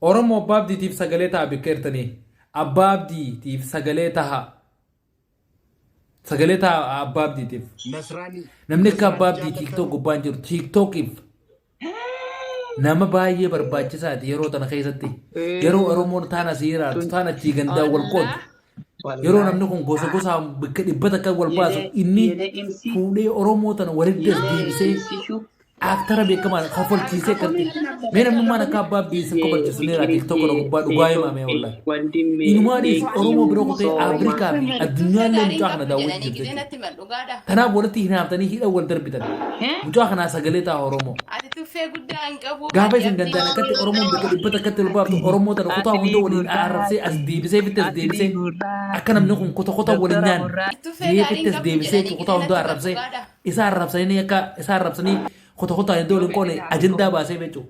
oromo babdi tif sagaleta bikertani ababdi tif sagaleta ababdi tif namni ka ababdi tiktok gubanjir tiktok if nama baay'ee barbaachisaati yeroo tana keessatti yeroo oromoon taana siiraatu taana jiganda wal qoodu yeroo namni kun gosa gosa bakka dhibbata kan wal baasu inni fuudhee oromoo tana walitti deebisee aktara beekamaa kafalchiisee karti mee namni mana ka abbaabbii isa kafalchiisuneera tiktok kana gubbaa dhugaa himame wallahi inumaadhiif oromoo biroo kutee afrikaa fi addunyaallee mucaa kana daawwachuu jirti kanaaf walitti hinaaftanii hidha wal darbitan mucaa kanaa sagalee ta'a oromoo gaafa isin danda'an akkatti oromoon bakka dhibbata akkatti ulbaaftu oromoo tana kutaa hunda waliin arrabsee as deebisee fittes deebisee akka namni kun kota waliin nyaan fittes deebisee kutaa hunda arrabsee isa arrabsanii akka isa arrabsanii kota iddoo linkoone ajandaa baasee beechu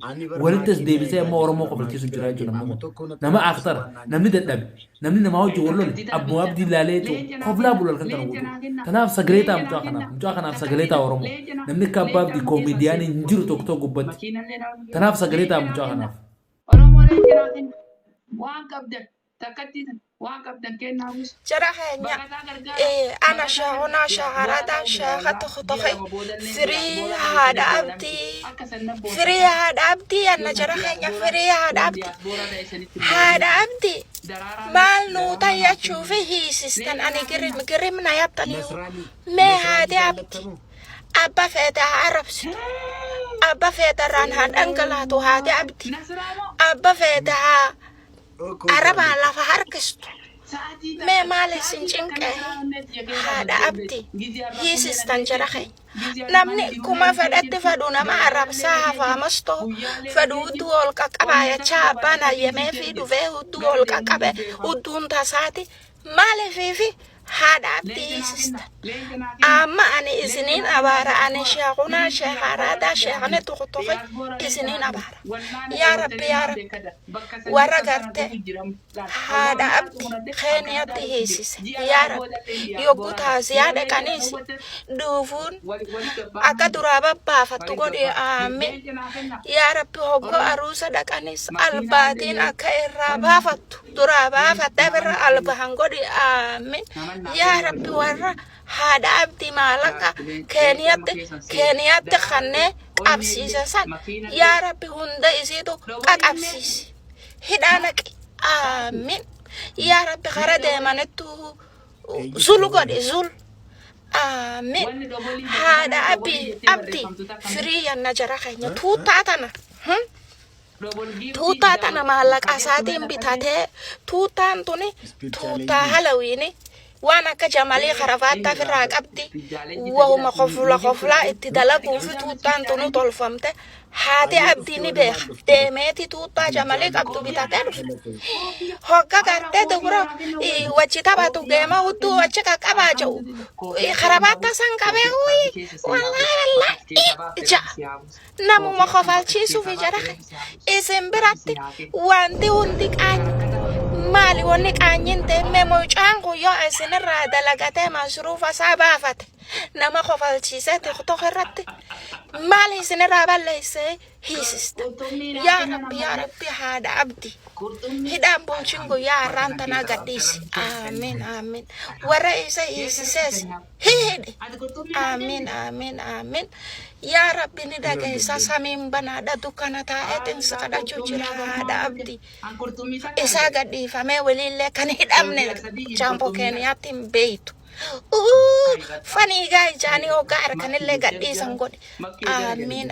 walittis deebisee amma oromoo qofalchiisu jira jechuudha nama aktar namni dadhabe namni nama hojii wallole abbu abdii laaleetu koflaa bulal kan tana guutu kanaaf sagaleetaa mucaa kanaaf sagaleetaa oromoo namni akka abba abdii koomediyaanii hin jiru tokko gubbatti kanaaf sagaleetaa mucaa kanaaf جرحنا أنا شاهنا شهرة شاهة خطخي فري هذا أبدي أنا جرحنا فري هذا أبدي مال نوتا يشوفه هي سيستن أنا قرم نيابتني ما هذا أبدي أبا فيدا عربس أبا فيدا رانها أنقلاتو هذا أبدي أبا فيدا عرب على فهركستو ما مالي سنجنك هذا أبدي هي سيستان جرخي نمني كما فدت فدونا ما عرب ساها فامستو فدو دول كاكبا يتشابانا يمي في دوفيه دول كاكبا ودون تساتي مالي فيفي هذا أبدي سيستان أما أنا إذنين أبارا أنا شيخنا شيخارا شيخنا تخطوخي إذنين أبارا يا رب ورقرت هذا أبدي خينيات هيسيس يا رب يوكوتا زيادة كنيس دوفون أكا درابا بافتو قولي آمين يا رب هبقو أروسا دا كنيس الباتين أكا إرابا فتو درابا فتبر البهان قولي آمين يا رب ورا هذا أبدي مالك كينيات خنة أبسيسة سان يا رب هندا يزيدو كاك أبسيس هدانك آمين يا رب خرد منتو زول قد زول آمين هذا أبدي فري النجرة خيني توتاتنا مالك أساتين بتاته توتان توني توتا هلويني وانا كجمالي خرافات في الراقبتي وهم خفلا اتدلقوا في توتان تونو طلفمته هاتي أبديني بيخ ديميتي توتا جمالي قبضو بتاتين هوكا كارتي دورو وچتا باتو جيما ودو وچكا كباجو خرافات سنكبه والله إجا نمو مخفالشيسو في جرخي اسم براتي وانتي هندك مالي ونك عنين تمي موجانكو يو اسن الرادة لغتي مصروفة سابافت نما خفالشيسات اختخرت مالي سن الرابة ليسي هيسست يا ربي هذا عبدي هدام بونشنكو يا رانتنا قديس آمين ورئيسي هيسيسيس هيدي آمين يا ربي نداك إساسا من بنا دكانا تايتن سكدا جوجرا هذا عبدي إسا قدي فمي ولي لك هدامنا جامبو كينياتين بيتو فاني جاي جاني وقار كان اللي قد يسنقول آمين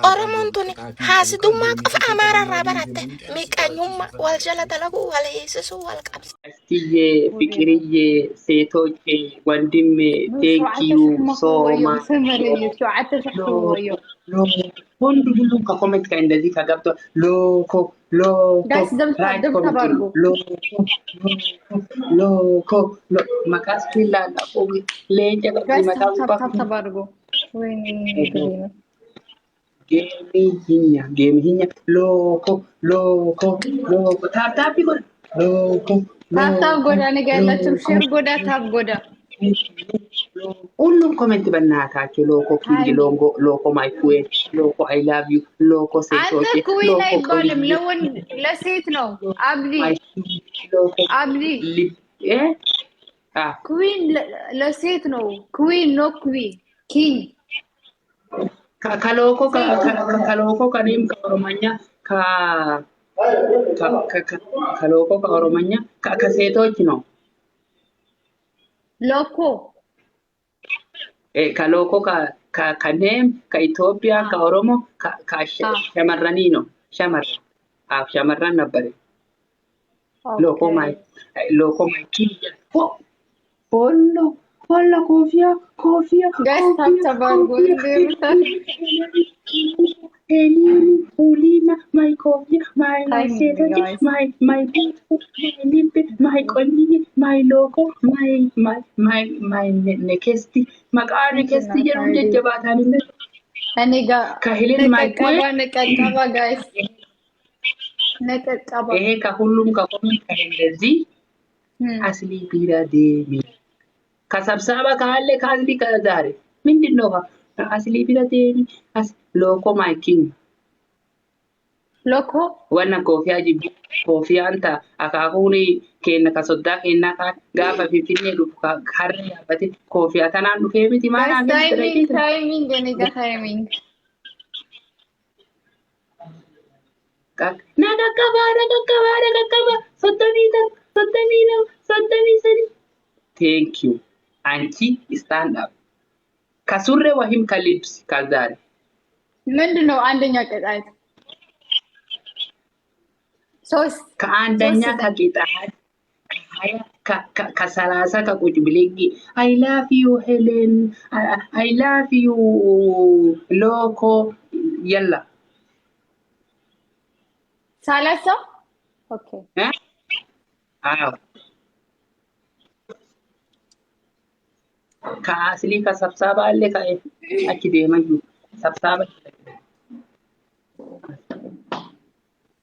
أرمونتوني حاسدو ما قف أمارا رابرات ميكانيوم والجلة لغو والهيسسو والقبس Tije fikiriye setoje wandime thank you so much كل كلهم كومنت كان الذي كتبته لوكو guys دبت تبارجو لوكو ما كاس كلا لا فوق ليه جاب guys ما كاس تبارجو وين game hinya loko tap يقول لوكو تاب غودا ني قالت شير غودا تاب غودا ሁሉም ኮሜንት በእናታችሁ ሎኮ ኪንግ ሃይሚ ሎንጎ ሎኮ ማይ ኩዌን ሎኮ አይ ላቭ ዩ ሎኮ አንተ ሴቶቼ ኩዊን ሎኮ አይባልም፣ ቀውዬ ለወንድ ለሴት ነው። አብዲ ማይ ሎኮ አብዲ ሊብ እ አ ኩዊን ለሴት ነው። ኩዊን ኖ ኩዊን ኪንግ ከሎኮ ሴት ከሎኮ ከኔም ከኦሮሞኛ ከ ከሎኮ ከኦሮሞኛ ከሴቶች ነው። ሎኮ ከሎኮ ከኔም ከኢትዮጵያ ከኦሮሞ ከሸመረኒ ነው። ሸመረን ነበር። ሎኮ ማይ ኪንግ ፎሎ ኮፊያ ጋይስ ታብታባርጉ Ulina, my coffee, my ሃይሚ setting, ጋይስ my beautiful, my lip, my collie, my logo, my nekesti, maqaa nekesti jedhamu jajjabaataan illee እኔ ጋር kahilin my ነቀቀባ ጋይስ ነቀቀባ ይሄ ከሁሉም ከኮሜንት ከእንደዚህ አስሊ ቢራ ዴሚ ከሰብሳባ ካለ ከአስሊ ከዛሬ ምንድን ነው አስሊ ቢራ ዴሚ ሎኮ ማይኪንግ ሎኮ wanna kofiyaa jibbi kofiyaan ta'a akaakuun kenna ka soddaa kennaa kaan gaafa finfinnee dhufu harri yaabbate kofiyaa tanaan dhufee miti maanaan ታይሚንግ እኔ ጋር ታይሚንግ nagaggabaa soddomii sadi thank you anchi stand up kasurre wahim kalibs kazaare ምንድን ነው አንደኛ ቅጣት? ሶስት ከአንደኛ ከቂጣት ከሰላሳ ከቁጭ ብሌጊ አይ ላቭ ዩ ሄሌን አይ ላቭ ዩ ሎኮ የላ ሰላሳ ኦኬ አዎ ከአስሊ ከሰብሳባ አለ አቺ ደመዩ ሰብሳባ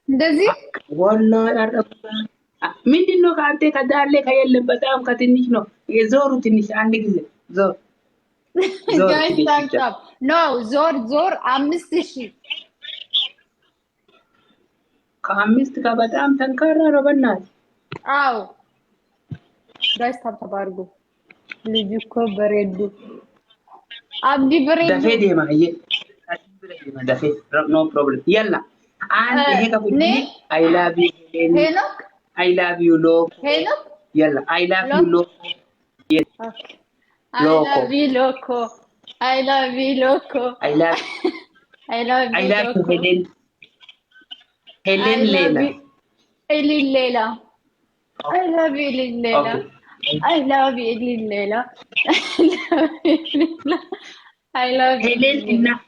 እንደዚህ ወላሂ አረባ ምንድን ነው ከአንተ ከዳለ ከየለም በጣም ከትንሽ ነው የዞሩ ትንሽ አንድ ጊዜ ዞር ጋይስ ታንክታፕ ኖ ዞር 5000 ከአምስት ከበጣም ተንካራ ነው በእናትህ አው ጋይስ ታንክታፕ አድርጉ ልጅ እኮ በሬዱ አብዲ በሬዱ ደፌ ደማየ ደፌ ኖ ፕሮብለም የላ አንድ ይሄ ከቁጭ አይ ላቭ ዩ ሄኖክ አይ ላቭ ዩ ሎኮ ሄኖክ የላ አይ ላቭ ዩ ሎኮ I love you, loco. I love you, loco. I love you, loco. Helen Lela. Helen Lela. I love you, Helen Lela. I love you, Helen Lela. I love you, Helen Lela.